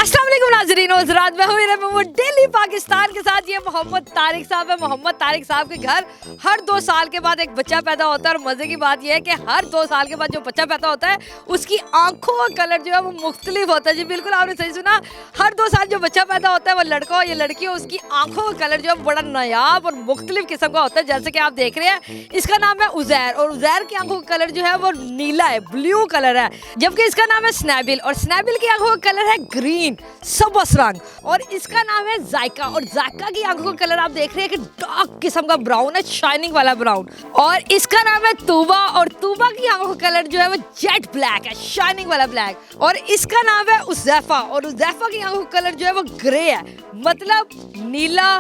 अस्सलाम वालेकुम नाज़रीन, हज़रात मैं हूँ वो डेली पाकिस्तान के साथ। ये मोहम्मद तारिक साहब है। मोहम्मद तारिक साहब के घर हर 2 साल के बाद एक बच्चा पैदा होता है और मज़े की बात यह है कि हर 2 साल के बाद जो बच्चा पैदा होता है उसकी आंखों का कलर जो है वो मुख्तलिफ होता है। जी बिल्कुल आपने सही सुना, हर 2 साल जो बच्चा पैदा होता है वो लड़का हो या लड़की हो, उसकी आंखों का कलर जो है बड़ा नायाब और मुख्तलिफ किस्म का होता है। जैसे कि आप देख रहे हैं, इसका नाम है उज़ैर और उज़ैर की आंखों का कलर जो है वो नीला है, ब्लू कलर है। जबकि इसका नाम है स्नैबिल और स्नैबिल की आंखों का कलर है ग्रीन, सबस रंग। और इसका नाम है जायका और जायका की आंखों का कलर आप देख रहे हैं कि डार्क किस्म का ब्राउन है, शाइनिंग वाला ब्राउन। और इसका नाम है तूबा और तूबा की आंखों का कलर जो है वो जेट ब्लैक है, शाइनिंग वाला ब्लैक। और इसका नाम है उज़ैफा और उज़ैफा की आंखों का कलर जो है वो ग्रे है, मतलब नीला,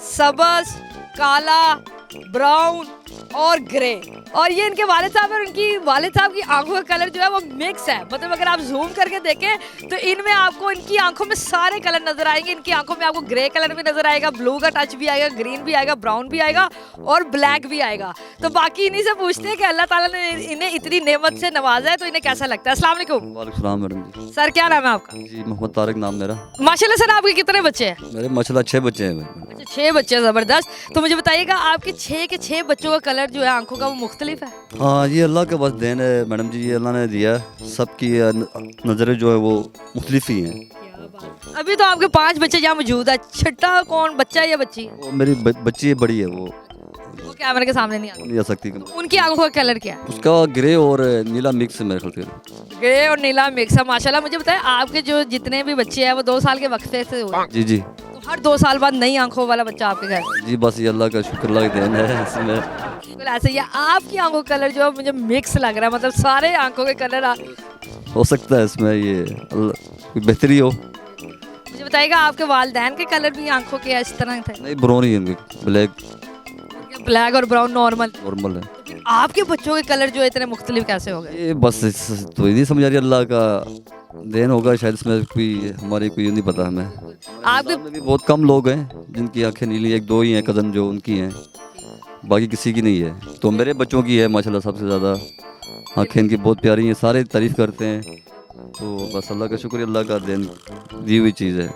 सबस, काला, ब्राउन और ग्रे। और ये इनके वालिद साहब और इनकी वालिद साहब की आंखों का कलर जो है वो मिक्स है, मतलब अगर आप जूम करके देखें तो इनमें आपको इनकी आंखों में सारे कलर नजर आएंगे। इनकी आंखों में आपको ग्रे कलर भी नजर आएगा, ब्लू का टच भी आएगा, ग्रीन भी आएगा, ब्राउन भी आएगा और ब्लैक भी आएगा। तो बाकी इन्हीं से पूछते हैं कि अल्लाह ताला ने इन्हें इतनी नेमत से नवाजा है तो इन्हें कैसा लगता है। अस्सलाम वालेकुम। वालेकुम सलाम मैडम जी। सर क्या नाम है आपका? जी मोहम्मद तारिक नाम मेरा। माशाल्लाह सर, आपके कितने बच्चे हैं? मेरे माशाल्लाह 6 बच्चे हैं मैडम। अच्छा 6 बच्चे, जबरदस्त। तो मुझे बताइएगा आपके 6 के 6 बच्चों का कलर जो है आंखों का वो मुख्तलिफ है? हाँ ये अल्लाह का बस देन है मैडम जी, ये अल्लाह ने दिया है। सबकी नज़रें जो है वो मुख्तलिफ ही हैं। अभी तो आपके 5 बच्चे यहाँ मौजूद है, छठा कौन बच्चा है या बच्ची है? वो मेरी बच्ची है, बड़ी है, वो कैमरे के सामने नहीं नहीं आ सकती। उनकी आंखों का कलर क्या है? उसका ग्रे और नीला मिक्स है मेरे ख्याल से। ग्रे और नीला मिक्स है, माशाल्लाह। मुझे बताएं आपके जो जितने भी बच्चे हैं वो 2 साल के वक्फे से हुए? जी जी। तो हर 2 साल बाद नई आंखों वाला बच्चा आपके घर? जी बस ये अल्लाह का शुक्र, अल्लाह का देन है इसमें। बिल्कुल ऐसे ही है। आपकी आंखों का कलर जो है मुझे मिक्स लग रहा है, मतलब सारे आंखों के कलर हो सकता है इसमें ये कोई बेहतरी हो। मुझे बताइएगा आपके वालिदैन के कलर भी आंखों के इस तरह थे? नहीं ब्राउन ही है, ब्लैक ब्लैक और ब्राउन नॉर्मल नॉर्मल है। फिर आपके बच्चों के कलर जो इतने मुख्तलिफ कैसे हो गए? ये बस तो नहीं समझ आ रही, अल्लाह का देन होगा शायद, इसमें कोई हमारी कोई नहीं पता हमें। आपके में भी बहुत कम लोग हैं जिनकी आंखें नीली, 1-2 ही हैं कज़न जो उनकी हैं, बाकी किसी की नहीं है। तो मेरे बच्चों की है माशाल्लाह सबसे ज़्यादा, आंखें इनकी बहुत प्यारी हैं, सारे तारीफ़ करते हैं। तो बस अल्लाह का शुक्र, अल्लाह का देन दी हुई चीज़ है।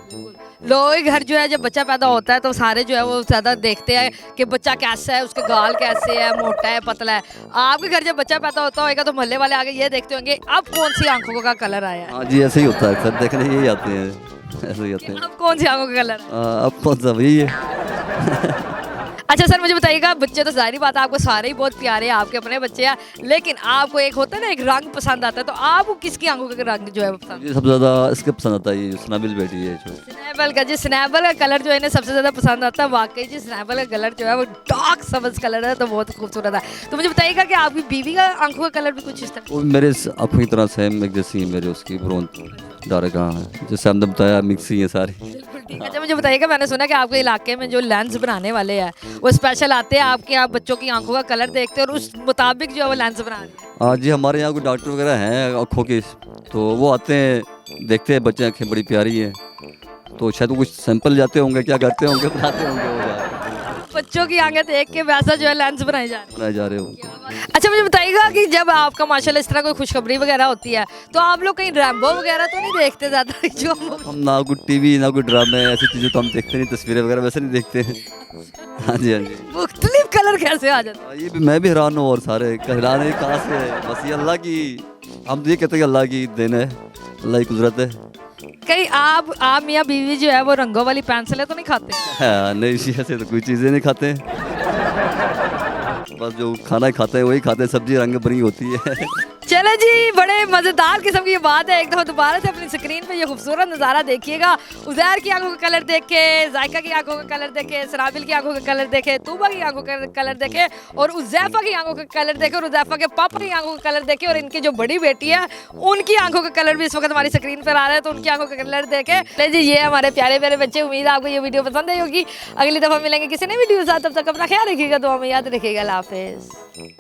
लोगों के घर जो है जब बच्चा पैदा होता है तो सारे जो है वो ज़्यादा देखते हैं कि बच्चा कैसा है, उसके गाल कैसे है, मोटा है, पतला है। आपके घर जब बच्चा पैदा होता होगा तो मोहल्ले वाले आगे ये देखते होंगे अब कौन सी आंखों का कलर आया है। हाँ जी ऐसे ही होता है, सर देखने यही आते हैं, ऐसे ही आते हैं। अब कौन सी आंखों का कलर है? अब कौन सा वही है। अच्छा सर मुझे बताइएगा, बच्चे तो जाहिर बात है आपको सारे ही बहुत प्यारे हैं, आपके अपने बच्चे हैं, लेकिन आपको एक होता है ना एक रंग पसंद आता है, तो आपको किसकी आंखों का रंग जो है वो पसंद? मुझे सबसे ज़्यादा इसके पसंद आता है, ये स्नैबिल बेटी है जो। स्नैबल का जी, स्नैबल का कलर जो है इन्हें सबसे ज़्यादा पसंद आता है। वाकई जी स्नैबल का कलर जो है वो डार्क सबज कलर है, तो बहुत खूबसूरत है। तो मुझे बताइएगा कि आपकी बीवी का आंखों का कलर भी कुछ इस तरह? वो मेरे आंखों की तरह सेम एक जैसी है मेरे, उसकी ब्राउन डार्क है, जैसे हमने बताया मिक्स ही है सारी। अच्छा मुझे बताइएगा, मैंने सुना कि आपके इलाके में जो लेंस बनाने वाले हैं वो स्पेशल आते हैं आपके यहाँ बच्चों की आंखों का कलर देखते हैं और उस मुताबिक जो है वो लेंस बना रहे हैं? हाँ जी, हमारे यहाँ कोई डॉक्टर वगैरह हैं आँखों के, तो वो आते हैं देखते हैं बच्चे, आँखें बड़ी प्यारी हैं, तो शायद वो कुछ सैंपल जाते होंगे, क्या करते होंगे, बनाते होंगे वो बच्चों की आंखें देख के वैसा जो है लेंस बनाए जा रहे हो। अच्छा मुझे बताइएगा कि जब आपका माशाल्लाह इस तरह कोई खुशखबरी वगैरह होती है तो आप लोग कहीं रैम्बो वगैरह तो नहीं देखते ज़्यादा? जो हम ना कोई टीवी ना कोई ड्रामे ऐसी चीज़ें तो हम देखते नहीं, तस्वीरें वगैरह वैसे नहीं देखते हैं। हाँ जी हाँ जी। मुख्तलिफ कलर कैसे आ जाते हैं? ये भी मैं भी हैरान हूँ, और सारे हैरान है कहाँ से है, बस ये अल्लाह की, हम तो ये कहते हैं कि अल्लाह की देन है, अल्लाह की कुदरत है। कहीं आप मियाँ बीवी जो है वो रंगों वाली पेंसिलें तो नहीं खाते? हाँ नहीं, ऐसे तो कोई चीज़ें नहीं खाते, बस जो खाना खाते हैं वही खाते हैं, सब्जी रंग भरी होती है। चले जी, बड़े मज़ेदार किस्म की ये बात है। एक दफ़ा दोबारा से अपनी स्क्रीन पे ये खूबसूरत नज़ारा देखिएगा। उज़ैर की आंखों का कलर देखे, जायका की आंखों का कलर देखे, सराबिल की आंखों का कलर देखे, तूबा की आंखों का कलर देखे और उज़ैफा की आंखों का कलर देखे और उज़ैफा के पापा की आंखों का कलर देखे और इनकी जो बड़ी बेटी है उनकी आंखों का कलर भी इस वक्त हमारी स्क्रीन पर आ रहा है, तो उनकी आंखों का कलर देखे। ले जी, ये हमारे प्यारे प्यारे बच्चे, उम्मीद है आपको ये वीडियो पसंद आई होगी। अगली दफ़ा मिलेंगे किसी नई वीडियो के साथ, तब तक अपना ख्याल रखिएगा, दुआ में याद रखिएगा। अल्लाह हाफिज़।